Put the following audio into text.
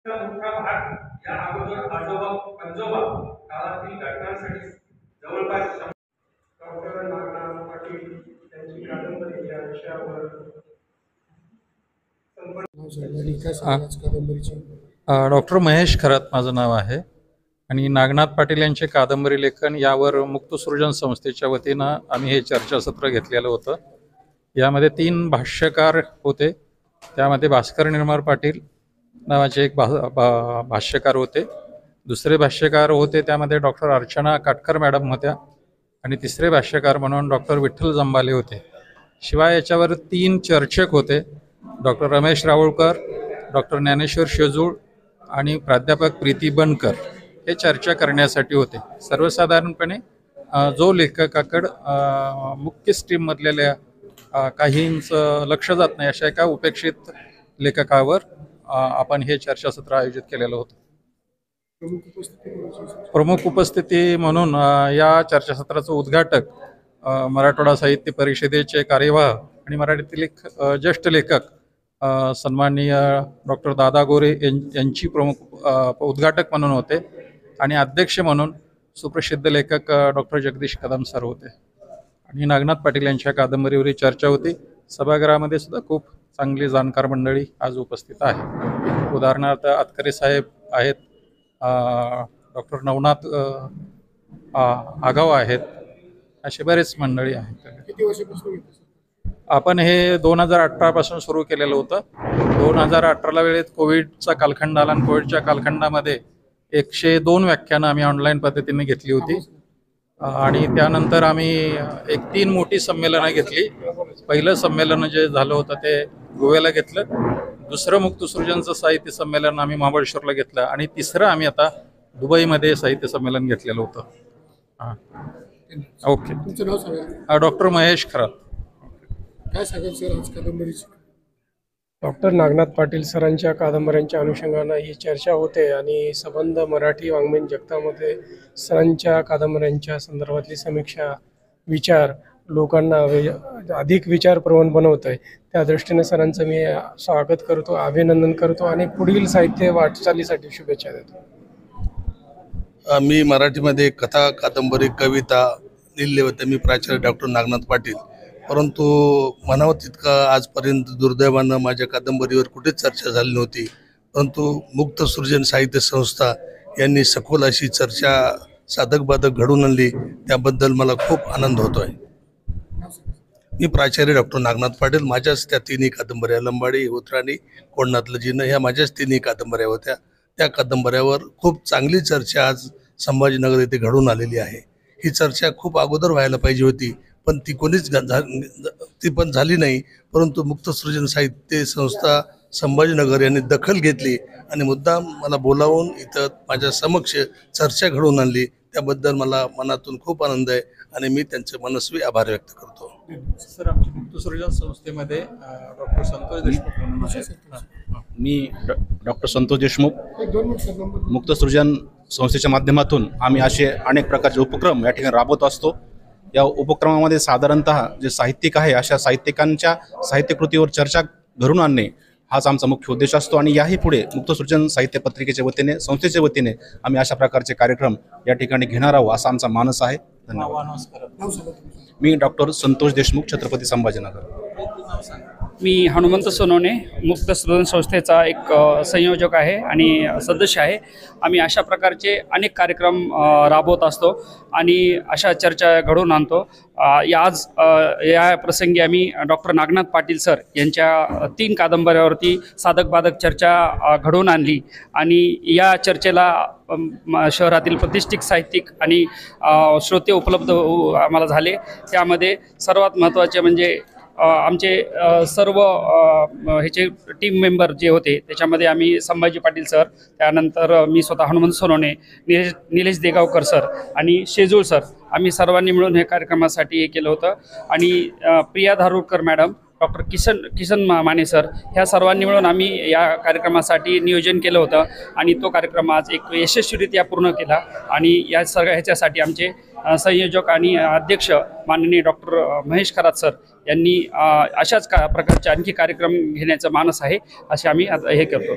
मोठा भाग या अगोदर आजोबा पंजोबा काळातील घटनांसाठी जवळपास डॉक्टर नागनाथ पाटील यांची कादंबरी या विषयावर डॉक्टर महेश खरात माझं नाव आहे आणि नागनाथ पाटील यांचे कादंबरी लेखन यावर मुक्तसृजन संस्थेच्या वतीनं आम्ही हे चर्चासत्र घेतलेलं होतं। यामध्ये 3 भाष्यकार होते। त्यामध्ये भास्कर निर्मळ पाटील नावाचे एक भाष्यकार होते, दुसरे भाष्यकार होते त्यामध्ये डॉक्टर अर्चना काटकर मॅडम होत्या आणि तिसरे भाष्यकार म्हणून डॉक्टर विठ्ठल जंबाले होते। शिवाय याच्यावर 3 चर्चक होते, डॉक्टर रमेश रावळकर, डॉक्टर ज्ञानेश्वर शेजूळ आणि प्राध्यापक प्रीती बनकर हे चर्चा करण्यासाठी होते। सर्वसाधारणपणे जो लेखकाकडं मुख्य स्ट्रीममधलेल्या काहींचं लक्ष जात नाही अशा एका उपेक्षित लेखकावर आपण हे चर्चासत्र आयोजित केलेलं होतं। प्रमुख उपस्थिती म्हणून या चर्चासत्राचं उद्घाटक मराठवाडा साहित्य परिषदेचे कार्यवाह आणि मराठीतील ज्येष्ठ लेखक सन्माननीय डॉक्टर दादा गोरे यांची प्रमुख उद्घाटक म्हणून होते आणि अध्यक्ष म्हणून सुप्रसिद्ध लेखक डॉक्टर जगदीश कदम सर होते आणि नागनाथ पाटील यांच्या कादंबरीवरील चर्चा होती। सभागृहामध्ये सुद्धा खूप चांगली जाणकार मंडळी आज उपस्थित आहे। उदाहरणार्थ आतकरे साहेब आहेत, डॉक्टर नवनाथ आगाव आहेत, असे बरेच मंडळी आहेत। किती वर्षापासून आपण हे 2018 पासून सुरू केलेलं होतं। 2018ला वेळेत कोविडचा कालखंड आला आणि कोविडच्या कालखंडामध्ये 102 व्याख्यानं आम्ही ऑनलाईन पद्धतीने घेतली होती आणि त्यानंतर आम्ही एक 3 मोठी संमेलनं घेतली। पहिलं संमेलन जे झालं होतं ते गोव्याला घेतलं, दुसरं मुक्तसृजनचं साहित्य संमेलन आम्ही महाबळेश्वरला घेतलं आणि तिसरं आम्ही आता दुबईमध्ये साहित्य संमेलन घेतलेलं होतं। ओके, तुमचं नाव सांगा। डॉक्टर महेश खरात। काय सांगाल सर आज कादंबरीची? डॉक्टर नागनाथ पाटील सरांच्या कादंबऱ्यांच्या अनुषंगानं ही चर्चा होते आणि संबंध मराठी वाङ्मयीन जगतामध्ये सरांच्या कादंबऱ्यांच्या संदर्भातली समीक्षा विचार लोकांना अधिक विचारप्रवण बनवत आहे। त्या दृष्टीने सरांचं मी स्वागत करतो, अभिनंदन करतो आणि पुढील साहित्य वाटचालीसाठी शुभेच्छा देतो। मी मराठीमध्ये कथा, कादंबरी, कविता लिहिले होते। मी प्राचार्य डॉक्टर नागनाथ पाटील, परंतु म्हणावं तितकं आजपर्यंत दुर्दैवानं माझ्या कादंबरीवर कुठेच चर्चा झाली नव्हती। परंतु मुक्तसृजन साहित्य संस्था यांनी सखोल अशी चर्चा साधक बाधक घडवून आणली, त्याबद्दल मला खूप आनंद होतोय। मी प्राचार्य डॉक्टर नागनाथ पाटील, माझ्याच त्या 3 कादंबऱ्या लंबाडी, उतराणी, कोंडणातलं जिनं ह्या माझ्याच 3 कादंबऱ्या होत्या। त्या कादंबऱ्यावर खूप चांगली चर्चा आज संभाजीनगर येथे घडून आलेली आहे। ही चर्चा खूप अगोदर व्हायला पाहिजे होती, पण ती कोणीच ती पण झाली नाही। परंतु मुक्तसृजन साहित्य संस्था संभाजीनगर यांनी दखल घेतली आणि मुद्दाम मला बोलावून इथं माझ्या समक्ष चर्चा घडवून आणली, त्याबद्दल मला मनातून खूप आनंद आहे आणि मी त्यांचे मनस्वी आभार व्यक्त करतो। सर, आमच्या मुक्तसृजन संस्थेमध्ये डॉक्टर संतोष देशमुख म्हणून आहेत। मी डॉक्टर संतोष देशमुख, मुक्तसृजन संस्थेच्या माध्यमातून आम्ही असे अनेक प्रकारचे उपक्रम या ठिकाणी राबवत असतो। या उपक्रमामध्ये साधारणतः जे साहित्यिक आहे अशा साहित्यिकांच्या साहित्यकृतीवर चर्चा घडवून आणणे हाच आमचा मुख्य उद्देश असतो आणि याही पुढे मुक्तसृजन साहित्य पत्रिकेच्या वतीने, संस्थेच्या वतीने आम्ही अशा प्रकारचे कार्यक्रम या ठिकाणी घेणार आहोत असा आमचा मानस आहे। धन्यवाद। मी डॉक्टर संतोष देशमुख, छत्रपती संभाजीनगर। मी हनुमंत सोनवणे, मुक्तसृजन संस्थेचा एक संयोजक आहे आणि सदस्य आहे। आम्ही अशा प्रकारचे अनेक कार्यक्रम राबवत असतो आणि अशा चर्चा घडवून आणतो। या प्रसंगी आम्ही डॉक्टर नागनाथ पाटील सर यांच्या 3 कादंबऱ्यावरती साधक बाधक चर्चा घडवून आणली आणि या चर्चेला शहरातील प्रतिष्ठित साहित्यिक आणि श्रोते उपलब्ध आम्हाला झाले। त्यामध्ये सर्वात महत्त्वाचे म्हणजे आमचे सर्व ह्याचे टीम मेंबर जे होते त्याच्यामध्ये आम्ही संभाजी पाटील सर, त्यानंतर मी स्वतः हनुमंत सोनवणे, निलेश देगावकर सर आणि शेजूळ सर, आम्ही सर्वांनी मिळून हे कार्यक्रमासाठी हे केलं होतं आणि Priya Dharurkar madam, doctor Kisan Mane sir, ह्या सर्वांनी मिळून आम्ही या कार्यक्रमासाठी नियोजन केलं होतं आणि तो कार्यक्रम आज एक यशस्वीरित्या पूर्ण केला आणि या सगळ्या ह्याच्यासाठी आमचे संयोजक आणि अध्यक्ष माननीय डॉक्टर महेश खरात सर यांनी अशाच प्रकारचे आणखी कार्यक्रम घेण्याचा मानस आहे असे आम्ही हे करतो।